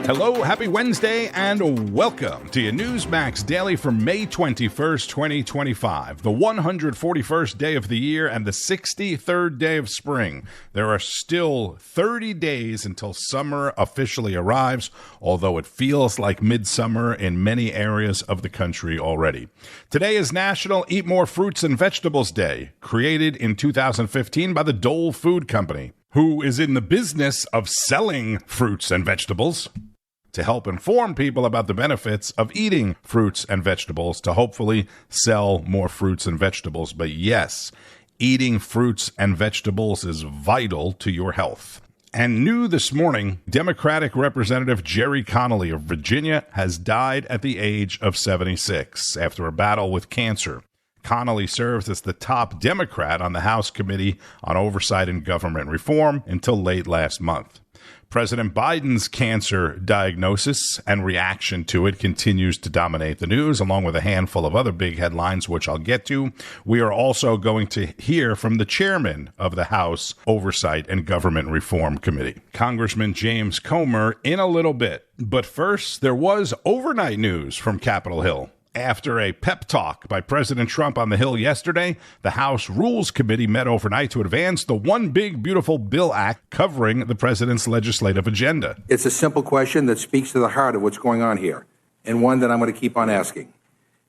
Hello, happy Wednesday, and welcome to your Newsmax Daily for May 21st, 2025, the 141st day of the year and the 63rd day of spring. There are still 30 days until summer officially arrives, although it feels like midsummer in many areas of the country already. Today is National Eat More Fruits and Vegetables Day, created in 2015 by the Dole Food Company, who is in the business of selling fruits and vegetables, to help inform people about the benefits of eating fruits and vegetables, to hopefully sell more fruits and vegetables. But yes, eating fruits and vegetables is vital to your health. And new this morning, Democratic Representative Jerry Connolly of Virginia has died at the age of 76 after a battle with cancer. Connolly serves as the top Democrat on the House Committee on Oversight and Government Reform until late last month. President Biden's cancer diagnosis and reaction to it continues to dominate the news, along with a handful of other big headlines, which I'll get to. We are also going to hear from the chairman of the House Oversight and Government Reform Committee, Congressman James Comer, in a little bit. But first, there was overnight news from Capitol Hill. After a pep talk by President Trump on the Hill yesterday, the House Rules Committee met overnight to advance the One Big Beautiful Bill Act covering the president's legislative agenda. It's a simple question that speaks to the heart of what's going on here, and one that I'm going to keep on asking.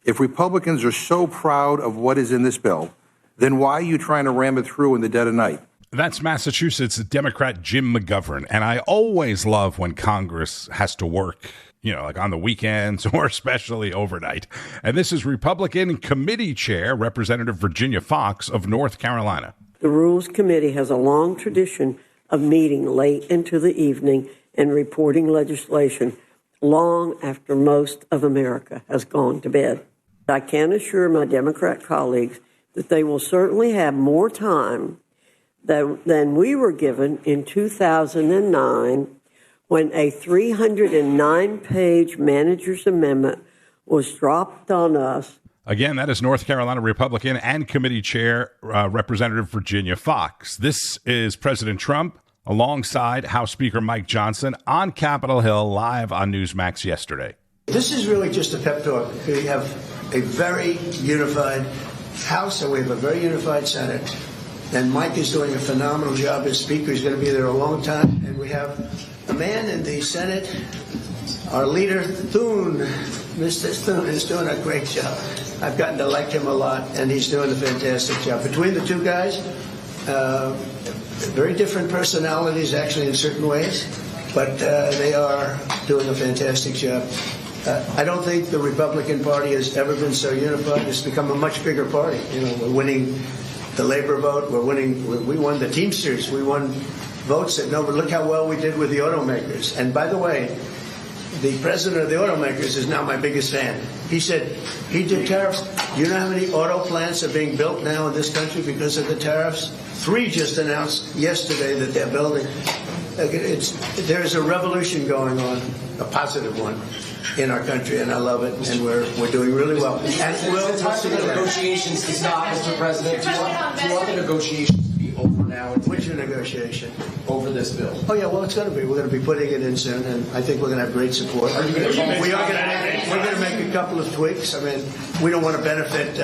If Republicans are so proud of what is in this bill, then why are you trying to ram it through in the dead of night? That's Massachusetts Democrat Jim McGovern, and I always love when Congress has to work, like on the weekends or especially overnight. And this is Republican Committee Chair Representative Virginia Foxx of North Carolina. The Rules Committee has a long tradition of meeting late into the evening and reporting legislation long after most of America has gone to bed. I can assure my Democrat colleagues that they will certainly have more time than we were given in 2009 when a 309-page manager's amendment was dropped on us. Again, that is North Carolina Republican and Committee Chair Representative Virginia Foxx. This is President Trump alongside House Speaker Mike Johnson on Capitol Hill live on Newsmax yesterday. This is really just a pep talk. We have a very unified House and we have a very unified Senate. And Mike is doing a phenomenal job as Speaker. He's going to be there a long time. And we have a man in the Senate, our leader, Thune. Mr. Thune is doing a great job. I've gotten to like him a lot, and he's doing a fantastic job. Between the two guys, very different personalities, actually, in certain ways, but they are doing a fantastic job. I don't think the Republican Party has ever been so unified. It's become a much bigger party. We're winning the labor vote. We won the Teamsters. We won votes that look how well we did with the automakers. And by the way, the president of the automakers is now my biggest fan. He said he did tariffs. You know how many auto plants are being built now in this country because of the tariffs? 3 just announced yesterday that they're building. There's a revolution going on, a positive one, in our country, and I love it, and we're doing really well. And we'll time for the negotiations to stop, Mr. President. Do you want the negotiations to be over now? Which negotiation? Over this bill. Oh, yeah, well, it's going to be. We're going to be putting it in soon, and I think we're going to have great support. We're going to make a couple of tweaks. I mean, we don't want to benefit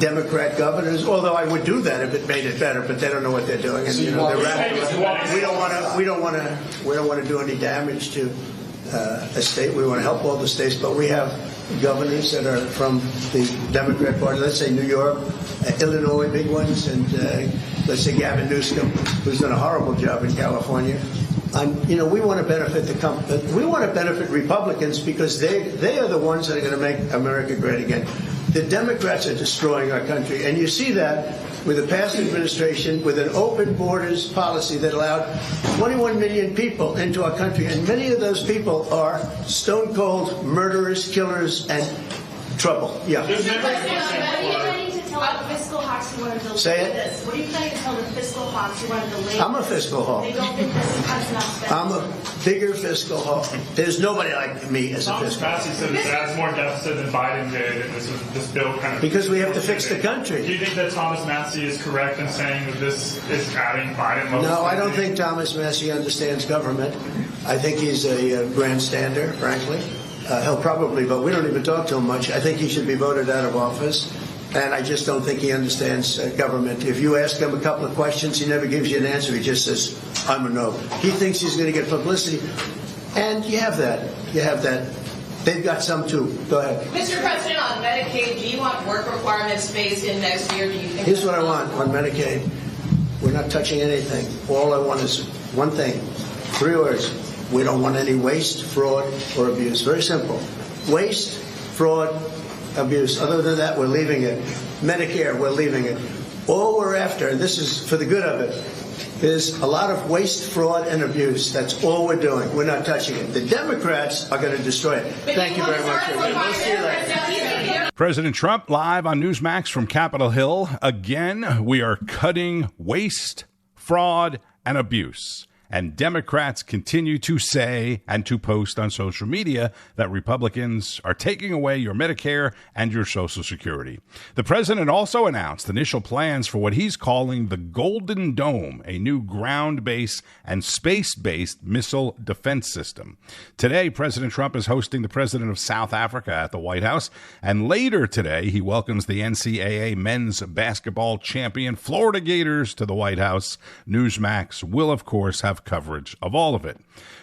Democrat governors, although I would do that if it made it better, but they don't know what they're doing. And, we don't want to do any damage to a state. We want to help all the states, but we have governors that are from the Democrat Party. Let's say New York, Illinois, big ones, and let's say Gavin Newsom, who's done a horrible job in California. We want to benefit we want to benefit Republicans because they are the ones that are going to make America great again. The Democrats are destroying our country, and you see that with the past administration, with an open borders policy that allowed 21 million people into our country, and many of those people are stone cold murderers, killers, and trouble. Yeah. Are you ready to tell fiscal fiscal hawks who want to delay Say it. this? What are you planning to tell the fiscal hawks who want to delay I'm a this? fiscal hawk. They don't think this cuts enough spending. I'm a bigger fiscal hawk. There's nobody like me as a Thomas fiscal hawk. Massie said this adds more deficit than Biden did, and this bill kind of... Because we have to fix the country. Do you think that Thomas Massie is correct in saying that this is adding Biden? No, I don't think Thomas Massie understands government. I think he's a grandstander, frankly. He'll probably vote. We don't even talk to him much. I think he should be voted out of office. And I just don't think he understands government. If you ask him a couple of questions, he never gives you an answer. He just says, I'm a no. He thinks he's going to get publicity. And you have that. You have that. They've got some, too. Go ahead. Mr. President, on Medicaid, do you want work requirements phased in next year? Do you think Here's what I want on Medicaid. We're not touching anything. All I want is one thing. 3 words. We don't want any waste, fraud, or abuse. Very simple. Waste, fraud, abuse. Other than that, we're leaving it. Medicare, we're leaving it. All we're after, and this is for the good of it, is a lot of waste, fraud, and abuse. That's all we're doing. We're not touching it. The Democrats are going to destroy it. Thank you very much. We'll see you later. President Trump live on Newsmax from Capitol Hill. Again, we are cutting waste, fraud, and abuse. And Democrats continue to say and to post on social media that Republicans are taking away your Medicare and your Social Security. The president also announced initial plans for what he's calling the Golden Dome, a new ground-based and space-based missile defense system. Today, President Trump is hosting the president of South Africa at the White House. And later today, he welcomes the NCAA men's basketball champion Florida Gators to the White House. Newsmax will, of course, have coverage of all of it.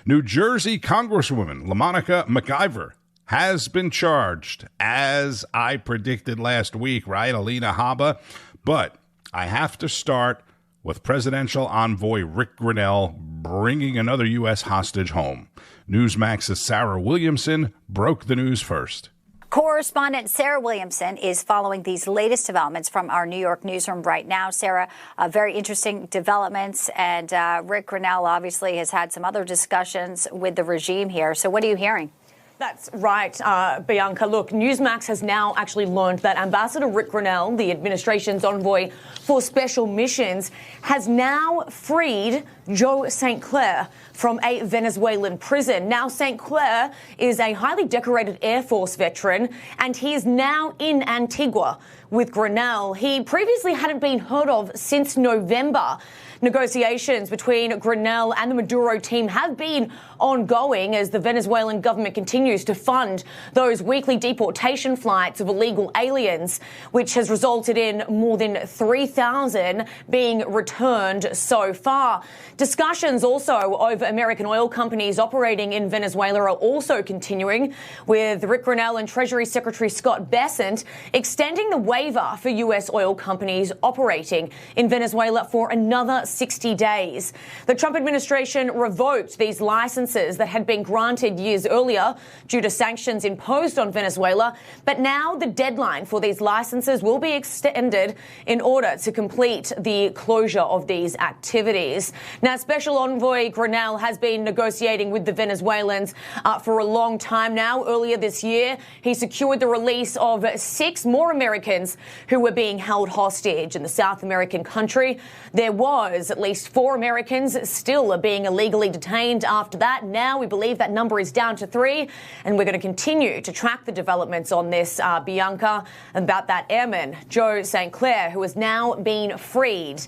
New Jersey Congresswoman LaMonica McIver has been charged, as I predicted last week, right, Alina Habba? But I have to start with presidential envoy Ric Grenell bringing another U.S. hostage home. Newsmax's Sarah Williamson broke the news first. Correspondent Sarah Williamson is following these latest developments from our New York newsroom right now. Sarah, very interesting developments, and Ric Grenell obviously has had some other discussions with the regime here. So what are you hearing? That's right, Bianca. Look, Newsmax has now actually learned that Ambassador Ric Grenell, the administration's envoy for special missions, has now freed Joe St. Clair from a Venezuelan prison. Now, St. Clair is a highly decorated Air Force veteran, and he is now in Antigua with Grenell. He previously hadn't been heard of since November. Negotiations between Grenell and the Maduro team have been ongoing as the Venezuelan government continues to fund those weekly deportation flights of illegal aliens, which has resulted in more than 3,000 being returned so far. Discussions also over American oil companies operating in Venezuela are also continuing, with Ric Grenell and Treasury Secretary Scott Bessent extending the waiver for U.S. oil companies operating in Venezuela for another 60 days. The Trump administration revoked these licenses that had been granted years earlier due to sanctions imposed on Venezuela, but now the deadline for these licenses will be extended in order to complete the closure of these activities. Now, Special Envoy Grenell has been negotiating with the Venezuelans for a long time now. Earlier this year, he secured the release of 6 more Americans who were being held hostage in the South American country. There was at least 4 Americans still being illegally detained after that. Now we believe that number is down to 3, and we're going to continue to track the developments on this, Bianca, about that airman, Joe St. Clair, who has now been freed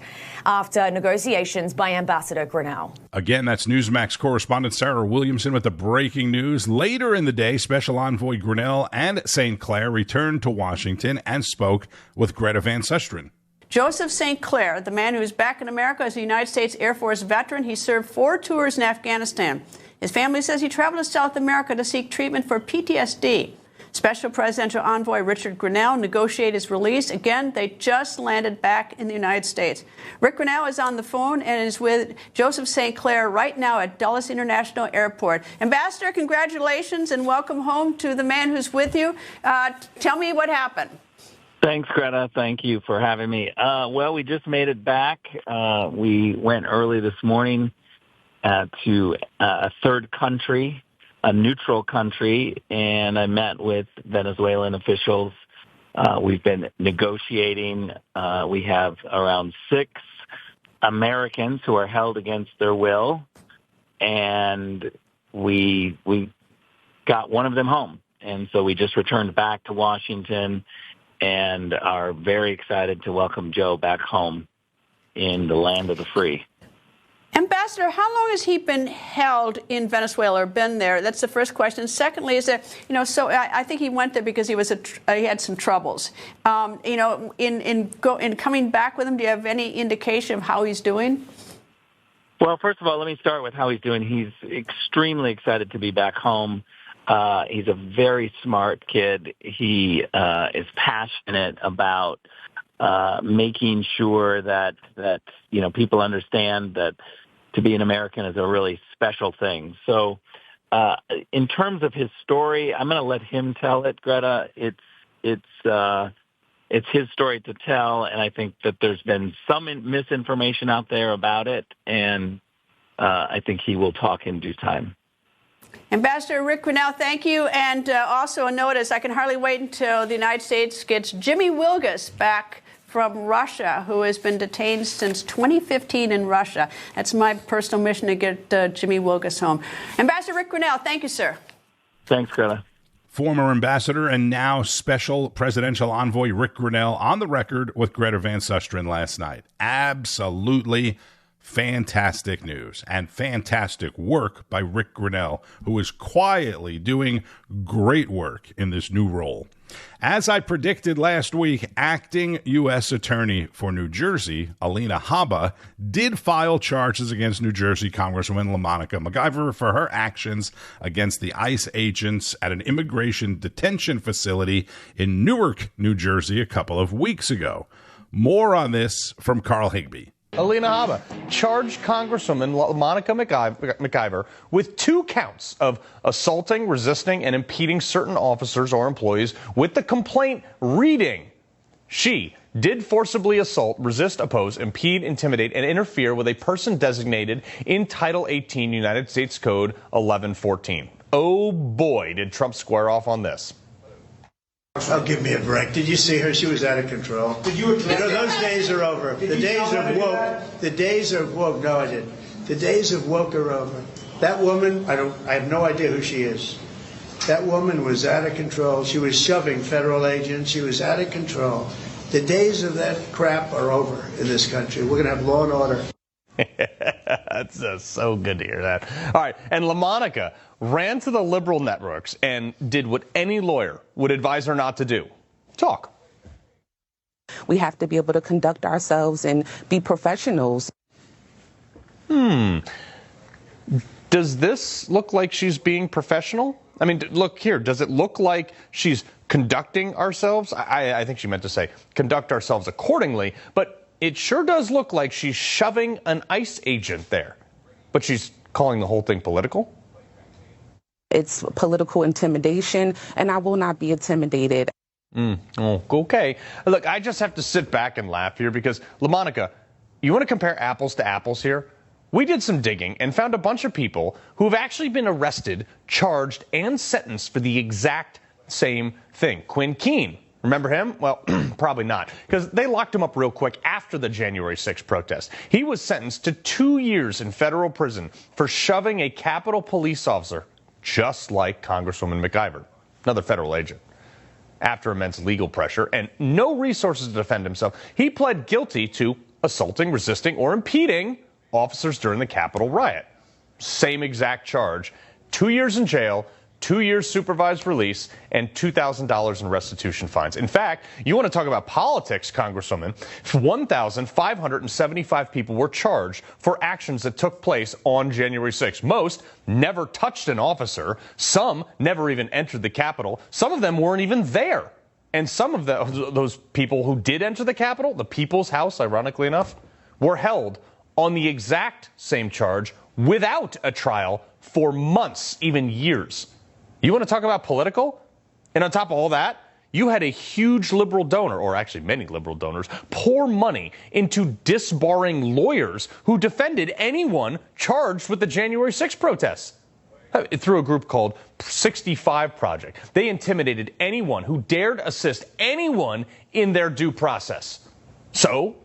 after negotiations by Ambassador Grenell. Again, that's Newsmax correspondent Sarah Williamson with the breaking news. Later in the day, Special Envoy Grenell and St. Clair returned to Washington and spoke with Greta Van Susteren. Joseph St. Clair, the man who is back in America as a United States Air Force veteran, he served 4 tours in Afghanistan. His family says he traveled to South America to seek treatment for PTSD. Special Presidential Envoy Richard Grenell negotiated his release. Again, they just landed back in the United States. Ric Grenell is on the phone and is with Joseph St. Clair right now at Dulles International Airport. Ambassador, congratulations and welcome home to the man who's with you. Tell me what happened. Thanks, Greta. Thank you for having me. Well, we just made it back. We went early this morning to a third country, a neutral country, and I met with Venezuelan officials We've been negotiating. We have around 6 Americans who are held against their will, and we got one of them home. And so we just returned back to Washington and are very excited to welcome Joe back home in the land of the free. Ambassador, how long has he been held in Venezuela or been there? That's the first question. Secondly, is that, so I think he went there because he had some troubles. In coming back with him, do you have any indication of how he's doing? Well, first of all, let me start with how he's doing. He's extremely excited to be back home. He's a very smart kid. He is passionate about making sure that people understand that to be an American is a really special thing. So in terms of his story, I'm going to let him tell it, Greta. It's his story to tell, and I think that there's been some misinformation out there about it, and I think he will talk in due time. Ambassador Ric Grenell, thank you. And also a notice, I can hardly wait until the United States gets Jimmy Wilgus back from Russia, who has been detained since 2015 in Russia. That's my personal mission, to get Jimmy Wilgus home. Ambassador Ric Grenell, thank you, sir. Thanks, Greta. Former ambassador and now special presidential envoy Ric Grenell on the record with Greta Van Susteren last night. Absolutely fantastic news and fantastic work by Ric Grenell, who is quietly doing great work in this new role. As I predicted last week, acting U.S. Attorney for New Jersey, Alina Habba, did file charges against New Jersey Congresswoman LaMonica McIver for her actions against the ICE agents at an immigration detention facility in Newark, New Jersey, a couple of weeks ago. More on this from Carl Higbie. Alina Habba charged Congresswoman LaMonica McIver with 2 counts of assaulting, resisting, and impeding certain officers or employees, with the complaint reading, she did forcibly assault, resist, oppose, impede, intimidate, and interfere with a person designated in Title 18 United States Code 1114. Oh boy, did Trump square off on this. Oh, give me a break. Did you see her? She was out of control. Did you address those days are over. The days of woke. The days of woke. No, I didn't. The days of woke are over. That woman, I have no idea who she is. That woman was out of control. She was shoving federal agents. She was out of control. The days of that crap are over in this country. We're going to have law and order. That's so good to hear that. All right, and LaMonica ran to the liberal networks and did what any lawyer would advise her not to do. Talk. We have to be able to conduct ourselves and be professionals. Does this look like she's being professional? I mean, look here. Does it look like she's conducting ourselves? I think she meant to say conduct ourselves accordingly, but it sure does look like she's shoving an ICE agent there. But she's calling the whole thing political? It's political intimidation, and I will not be intimidated. Oh, okay. Look, I just have to sit back and laugh here because, LaMonica, you want to compare apples to apples here? We did some digging and found a bunch of people who have actually been arrested, charged, and sentenced for the exact same thing. Quinn Keene. Remember him? Well, probably not, because they locked him up real quick after the January 6th protest. He was sentenced to 2 years in federal prison for shoving a Capitol police officer, just like Congresswoman McIver, another federal agent. After immense legal pressure and no resources to defend himself, he pled guilty to assaulting, resisting, or impeding officers during the Capitol riot. Same exact charge. 2 years in jail, 2 years supervised release, and $2,000 in restitution fines. In fact, you want to talk about politics, Congresswoman, 1,575 people were charged for actions that took place on January 6th. Most never touched an officer. Some never even entered the Capitol. Some of them weren't even there. And some of those people who did enter the Capitol, the People's House, ironically enough, were held on the exact same charge without a trial for months, even years. You want to talk about political? And on top of all that, you had a huge liberal donor, or actually many liberal donors, pour money into disbarring lawyers who defended anyone charged with the January 6th protests. through a group called 65 Project. They intimidated anyone who dared assist anyone in their due process. So,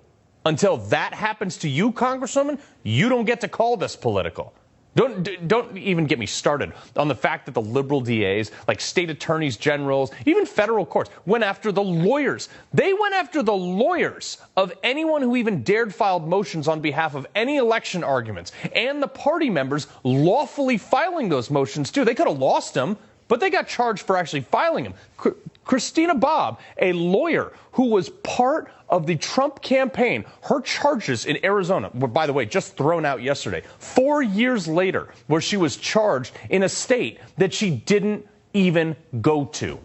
until that happens to you, Congresswoman, you don't get to call this political. Don't even get me started on the fact that the liberal DAs, like state attorneys generals, even federal courts, went after the lawyers. They went after the lawyers of anyone who even dared file motions on behalf of any election arguments, and the party members lawfully filing those motions, too. They could have lost them, but they got charged for actually filing them. Christina Bobb, a lawyer who was part of the Trump campaign, her charges in Arizona were, by the way, just thrown out yesterday, 4 years later, where she was charged in a state that she didn't even go to.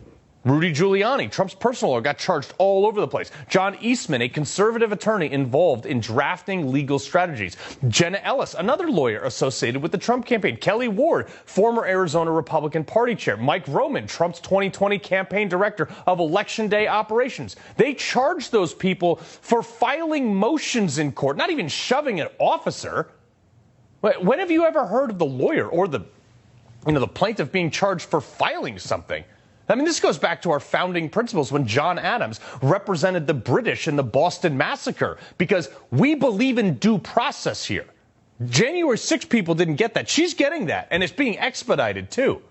Rudy Giuliani, Trump's personal lawyer, got charged all over the place. John Eastman, a conservative attorney involved in drafting legal strategies. Jenna Ellis, another lawyer associated with the Trump campaign. Kelly Ward, former Arizona Republican Party chair. Mike Roman, Trump's 2020 campaign director of Election Day operations. They charged those people for filing motions in court, not even shoving an officer. When have you ever heard of the lawyer or the plaintiff being charged for filing something? I mean, this goes back to our founding principles when John Adams represented the British in the Boston Massacre, because we believe in due process here. January 6 people didn't get that. She's getting that, and it's being expedited, too.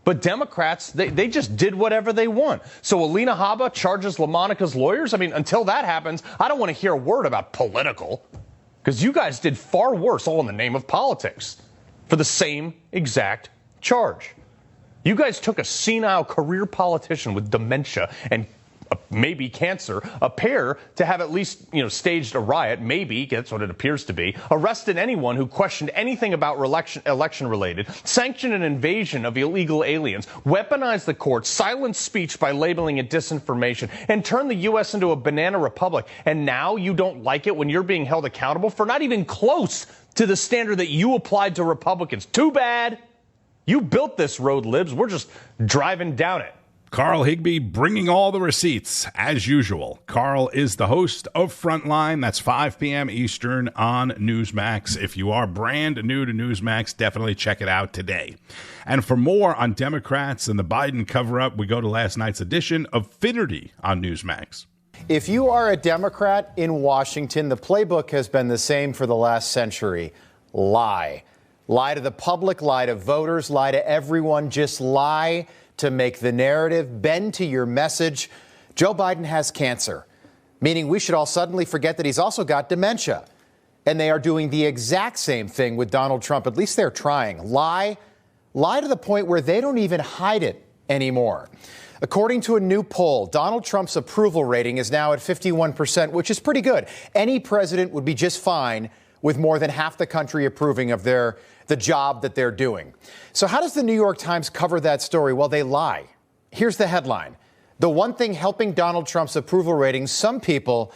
But Democrats, they just did whatever they want. So Alina Habba charges LaMonica's lawyers? I mean, until that happens, I don't want to hear a word about political, because you guys did far worse, all in the name of politics, for the same exact charge. You guys took a senile career politician with dementia and maybe cancer, a pair to have at least, staged a riot, maybe, that's what it appears to be, arrested anyone who questioned anything about election related, sanctioned an invasion of illegal aliens, weaponized the courts, silenced speech by labeling it disinformation, and turned the U.S. into a banana republic. And now you don't like it when you're being held accountable for not even close to the standard that you applied to Republicans. Too bad. You built this road, libs. We're just driving down it. Carl Higbie bringing all the receipts as usual. Carl is the host of Frontline. That's 5 p.m. Eastern on Newsmax. If you are brand new to Newsmax, definitely check it out today. And for more on Democrats and the Biden cover-up, we go to last night's edition of Finnerty on Newsmax. If you are a Democrat in Washington, the playbook has been the same for the last century. Lie. Lie to the public, lie to voters, lie to everyone. Just lie to make the narrative, bend to your message. Joe Biden has cancer, meaning we should all suddenly forget that he's also got dementia. And they are doing the exact same thing with Donald Trump. At least they're trying. Lie to the point where they don't even hide it anymore. According to a new poll, Donald Trump's approval rating is now at 51%, which is pretty good. Any president would be just fine with more than half the country approving of the job that they're doing. So how does the New York Times cover that story? Well, they lie. Here's the headline. The one thing helping Donald Trump's approval rating, some people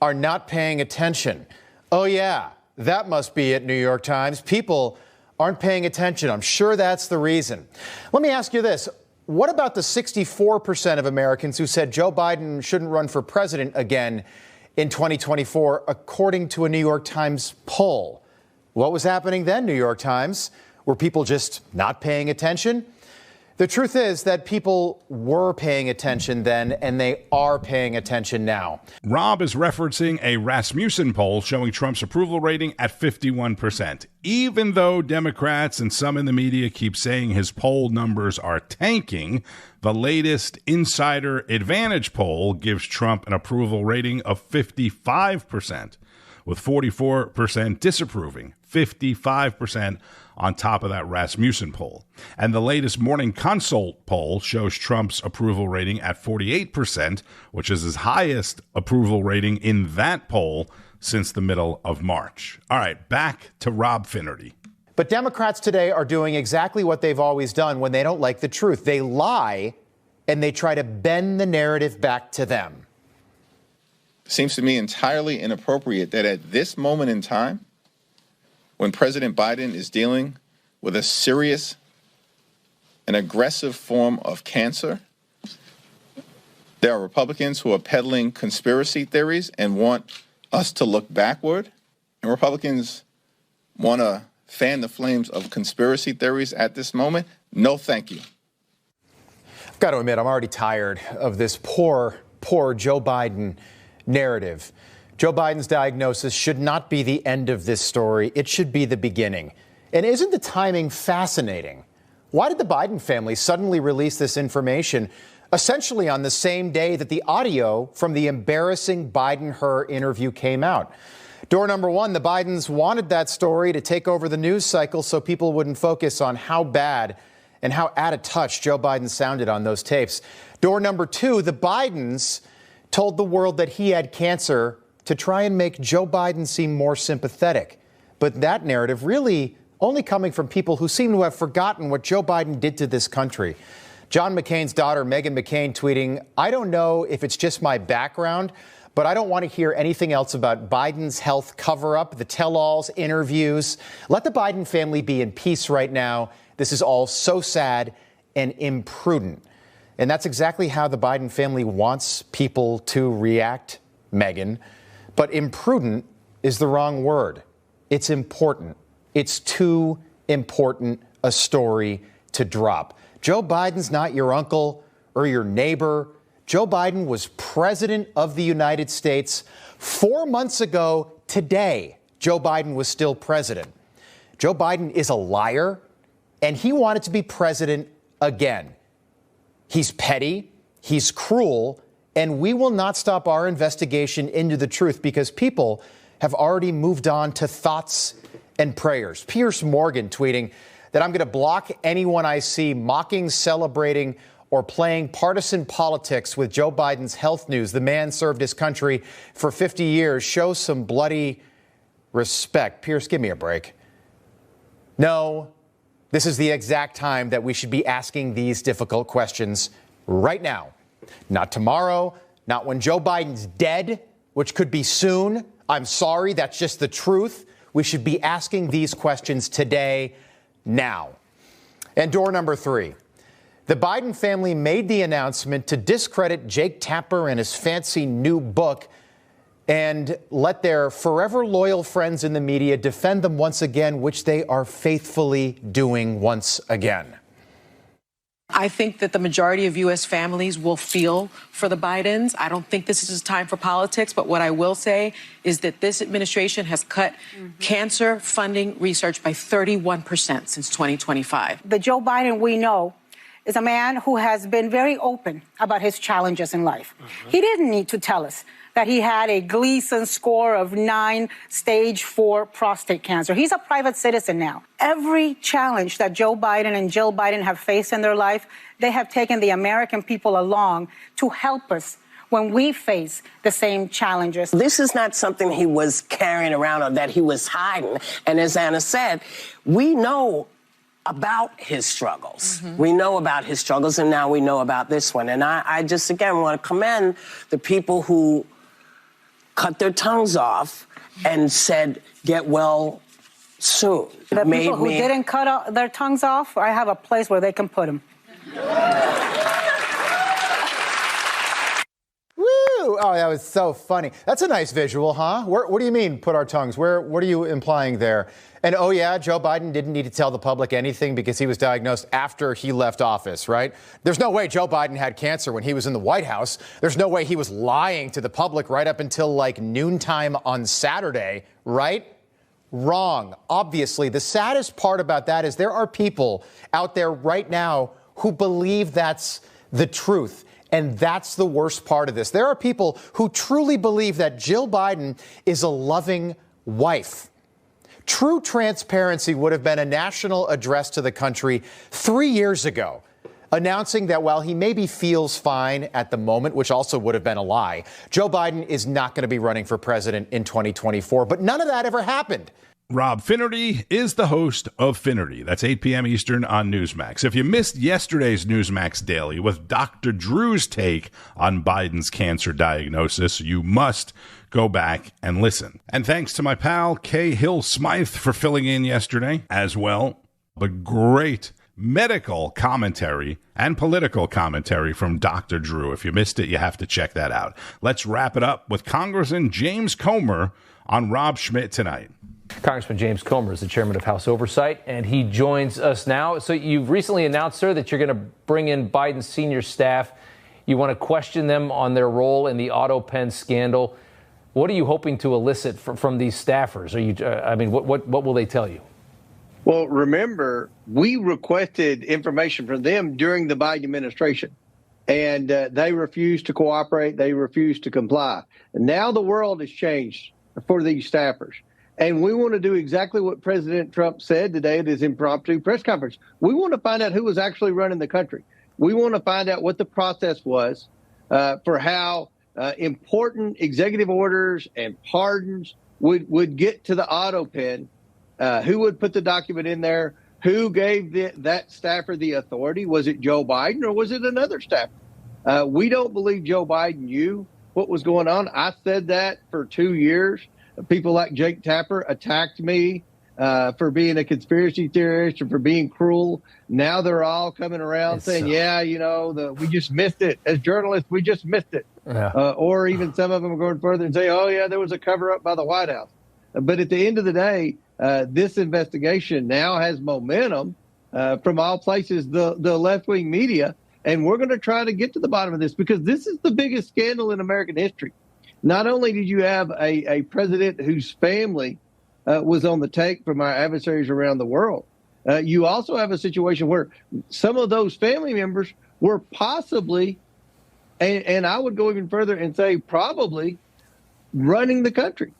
are not paying attention. Oh, yeah, that must be it, New York Times. People aren't paying attention. I'm sure that's the reason. Let me ask you this. What about the 64% of Americans who said Joe Biden shouldn't run for president again in 2024, according to a New York Times poll? What was happening then, New York Times? Were people just not paying attention? The truth is that people were paying attention then, and they are paying attention now. Rob is referencing a Rasmussen poll showing Trump's approval rating at 51%. Even though Democrats and some in the media keep saying his poll numbers are tanking, the latest Insider Advantage poll gives Trump an approval rating of 55%, with 44% disapproving, 55% on top of that Rasmussen poll. And the latest Morning Consult poll shows Trump's approval rating at 48%, which is his highest approval rating in that poll since the middle of March. All right, back to Rob Finnerty. But Democrats today are doing exactly what they've always done when they don't like the truth. They lie, and they try to bend the narrative back to them. Seems to me entirely inappropriate that at this moment in time, when President Biden is dealing with a serious and aggressive form of cancer, there are Republicans who are peddling conspiracy theories and want us to look backward, and Republicans want to fan the flames of conspiracy theories at this moment. No, thank you. I've got to admit, I'm already tired of this poor Joe Biden narrative. Joe Biden's diagnosis should not be the end of this story. It should be the beginning. And isn't the timing fascinating? Why did the Biden family suddenly release this information essentially on the same day that the audio from the embarrassing Biden-Hur interview came out? Door number one, the Bidens wanted that story to take over the news cycle so people wouldn't focus on how bad and how out of touch Joe Biden sounded on those tapes. Door number two, the Bidens told the world that he had cancer to try and make Joe Biden seem more sympathetic. But that narrative really only coming from people who seem to have forgotten what Joe Biden did to this country. John McCain's daughter, Meghan McCain, tweeting, "I don't know if it's just my background, but I don't want to hear anything else about Biden's health cover-up, the tell-alls, interviews. Let the Biden family be in peace right now. This is all so sad and imprudent." And that's exactly how the Biden family wants people to react, Meghan. But imprudent is the wrong word. It's important. It's too important a story to drop. Joe Biden's not your uncle or your neighbor. Joe Biden was president of the United States 4 months ago today. Joe Biden was still president. Joe Biden is a liar, and he wanted to be president again. He's petty, he's cruel, and we will not stop our investigation into the truth because people have already moved on to thoughts and prayers. Piers Morgan tweeting that I'm going to block anyone I see mocking, celebrating, or playing partisan politics with Joe Biden's health news. The man served his country for 50 years. Show some bloody respect. Piers, give me a break. No, this is the exact time that we should be asking these difficult questions right now. Not tomorrow, not when Joe Biden's dead, which could be soon. I'm sorry, that's just the truth. We should be asking these questions today, now. And door number three. The Biden family made the announcement to discredit Jake Tapper and his fancy new book and let their forever loyal friends in the media defend them once again, which they are faithfully doing once again. I think that the majority of U.S. families will feel for the Bidens. I don't think this is a time for politics, but what I will say is that this administration has cut cancer funding research by 31% since 2025. The Joe Biden we know is a man who has been very open about his challenges in life. He didn't need to tell us that he had a Gleason score of 9, stage 4 prostate cancer. He's a private citizen now. Every challenge that Joe Biden and Jill Biden have faced in their life, they have taken the American people along to help us when we face the same challenges. This is not something he was carrying around or that he was hiding. And as Anna said, we know about his struggles. We know about his struggles, and now we know about this one. And I just, again, want to commend the people who cut their tongues off and said, get well soon. The people who didn't cut their tongues off, I have a place where they can put them. Woo! Oh, that was so funny. That's a nice visual, huh? What do you mean, put our tongues? What are you implying there? And oh yeah, Joe Biden didn't need to tell the public anything because he was diagnosed after he left office, right? There's no way Joe Biden had cancer when he was in the White House. There's no way he was lying to the public right up until like noontime on Saturday, right? Wrong. Obviously, the saddest part about that is there are people out there right now who believe that's the truth. And that's the worst part of this. There are people who truly believe that Jill Biden is a loving wife. True transparency would have been a national address to the country 3 years ago, announcing that while he maybe feels fine at the moment, which also would have been a lie, Joe Biden is not going to be running for president in 2024. But none of that ever happened. Rob Finnerty is the host of Finnerty. That's 8 p.m. Eastern on Newsmax. If you missed yesterday's Newsmax Daily with Dr. Drew's take on Biden's cancer diagnosis, you must go back and listen. And thanks to my pal Kay Hill Smythe for filling in yesterday as well. But great medical commentary and political commentary from Dr. Drew. If you missed it, you have to check that out. Let's wrap it up with Congressman James Comer on Rob Schmitt Tonight. Congressman James Comer is the chairman of House Oversight, and he joins us now. So you've recently announced, sir, that you're going to bring in Biden's senior staff. You want to question them on their role in the auto pen scandal. What are you hoping to elicit from these staffers? Are you, what will they tell you? Well, remember, we requested information from them during the Biden administration, and they refused to cooperate. They refused to comply. And now the world has changed for these staffers. And we want to do exactly what President Trump said today at his impromptu press conference. We want to find out who was actually running the country. We want to find out what the process was for how important executive orders and pardons would get to the auto pen, who would put the document in there, who gave that staffer the authority. Was it Joe Biden or was it another staffer? We don't believe Joe Biden knew what was going on. I said that for 2 years. People like Jake Tapper attacked me for being a conspiracy theorist or for being cruel. Now they're all coming around saying, we just missed it. As journalists, we just missed it. Yeah. Or even some of them are going further and say, oh, yeah, there was a cover up by the White House. But at the end of the day, this investigation now has momentum from all places, the left-wing media. And we're going to try to get to the bottom of this because this is the biggest scandal in American history. Not only did you have a president whose family was on the take from our adversaries around the world, you also have a situation where some of those family members were possibly, and I would go even further and say probably, running the country.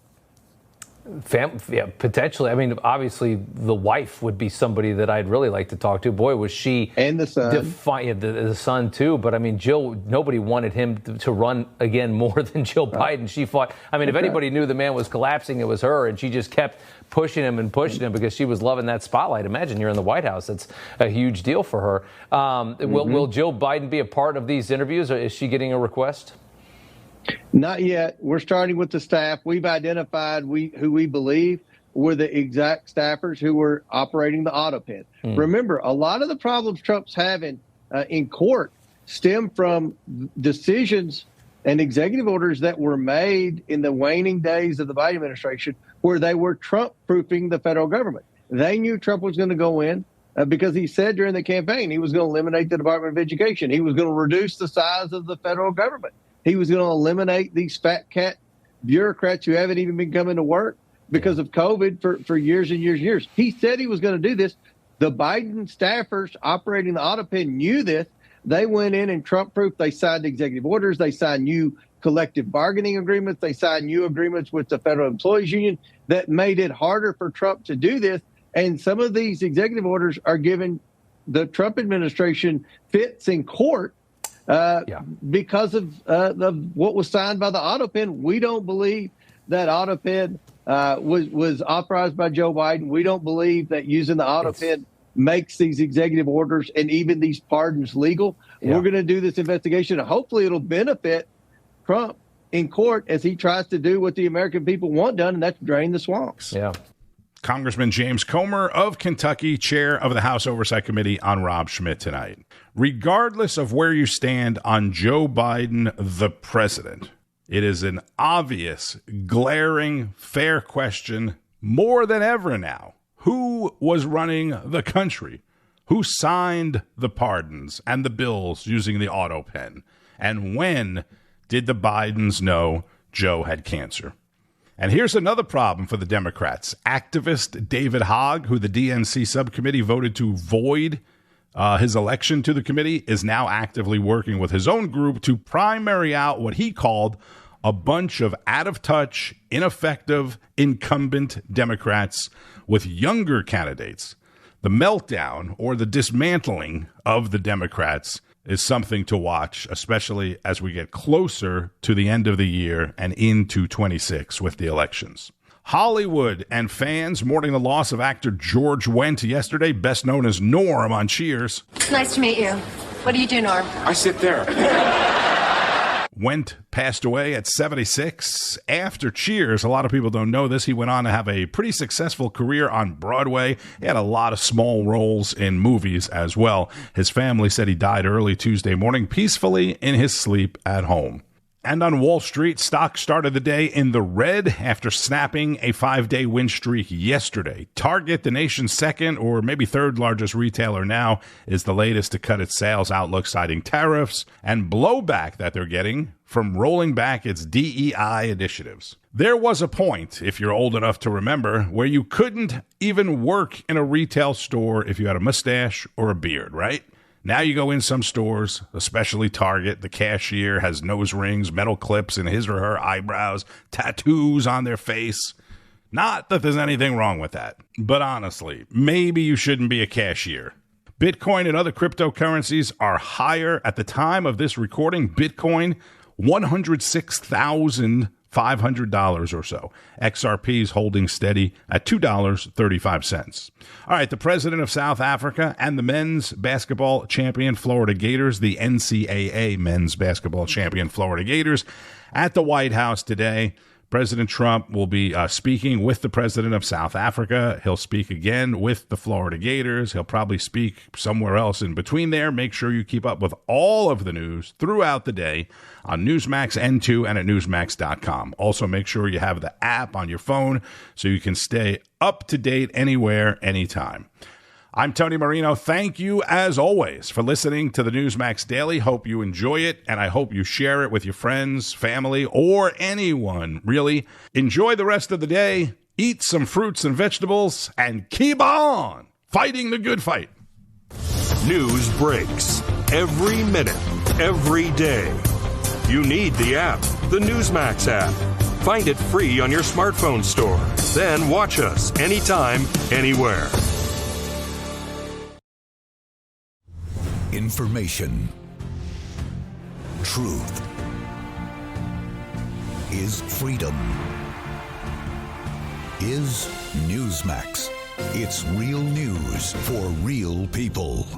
Potentially. I mean, obviously, the wife would be somebody that I'd really like to talk to. Boy, was she. And the son. The son, too. But, I mean, Jill, nobody wanted him to run again more than Jill Biden. She fought. I mean, if anybody knew the man was collapsing, it was her. And she just kept pushing him because she was loving that spotlight. Imagine you're in the White House. That's a huge deal for her. Will Jill Biden be a part of these interviews, or is she getting a request? Not yet. We're starting with the staff. We've identified who we believe were the exact staffers who were operating the auto pen. Remember, a lot of the problems Trump's having in court stem from decisions and executive orders that were made in the waning days of the Biden administration where they were Trump-proofing the federal government. They knew Trump was going to go in because he said during the campaign he was going to eliminate the Department of Education. He was going to reduce the size of the federal government. He was going to eliminate these fat cat bureaucrats who haven't even been coming to work because of COVID for years and years and years. He said he was going to do this. The Biden staffers operating the auto pen knew this. They went in and Trump-proofed. They signed executive orders. They signed new collective bargaining agreements. They signed new agreements with the Federal Employees Union that made it harder for Trump to do this. And some of these executive orders are giving the Trump administration fits in court because of what was signed by the auto pen. We don't believe that auto pen was authorized by Joe Biden. We don't believe that using the auto pen makes these executive orders and even these pardons legal. We're going to do this investigation, and hopefully it'll benefit Trump in court as he tries to do what the American people want done, and that's drain the swamps. Yeah. Congressman James Comer of Kentucky, chair of the House Oversight Committee on Rob Schmitt Tonight. Regardless of where you stand on Joe Biden, the president, it is an obvious, glaring, fair question more than ever now. Who was running the country? Who signed the pardons and the bills using the auto pen? And when did the Bidens know Joe had cancer? And here's another problem for the Democrats. Activist David Hogg, who the DNC subcommittee voted to void his election to the committee, is now actively working with his own group to primary out what he called a bunch of out-of-touch, ineffective, incumbent Democrats with younger candidates. The meltdown or the dismantling of the Democrats is something to watch, especially as we get closer to the end of the year and into 26 with the elections. Hollywood and fans mourning the loss of actor George Wendt yesterday, best known as Norm on Cheers. Nice to meet you. What do you do, Norm? I sit there. Wendt passed away at 76. After Cheers, a lot of people don't know this, he went on to have a pretty successful career on Broadway. He had a lot of small roles in movies as well. His family said he died early Tuesday morning, peacefully in his sleep at home. And on Wall Street, stocks started the day in the red after snapping a 5-day win streak yesterday. Target, the nation's second or maybe third largest retailer now, is the latest to cut its sales outlook, citing tariffs and blowback that they're getting from rolling back its DEI initiatives. There was a point, if you're old enough to remember, where you couldn't even work in a retail store if you had a mustache or a beard, right? Now you go in some stores, especially Target, the cashier has nose rings, metal clips in his or her eyebrows, tattoos on their face. Not that there's anything wrong with that, but honestly, maybe you shouldn't be a cashier. Bitcoin and other cryptocurrencies are higher at the time of this recording. Bitcoin, $106,500 or so. XRP is holding steady at $2.35. All right, the president of South Africa and the men's basketball champion Florida Gators, the NCAA men's basketball champion Florida Gators, at the White House today. President Trump will be speaking with the president of South Africa. He'll speak again with the Florida Gators. He'll probably speak somewhere else in between there. Make sure you keep up with all of the news throughout the day on Newsmax N2 and at Newsmax.com. Also, make sure you have the app on your phone so you can stay up to date anywhere, anytime. I'm Tony Marino. Thank you, as always, for listening to the Newsmax Daily. Hope you enjoy it, and I hope you share it with your friends, family, or anyone, really. Enjoy the rest of the day, eat some fruits and vegetables, and keep on fighting the good fight. News breaks every minute, every day. You need the app, the Newsmax app. Find it free on your smartphone store. Then watch us anytime, anywhere. Information. Truth is freedom. Is Newsmax. It's real news for real people.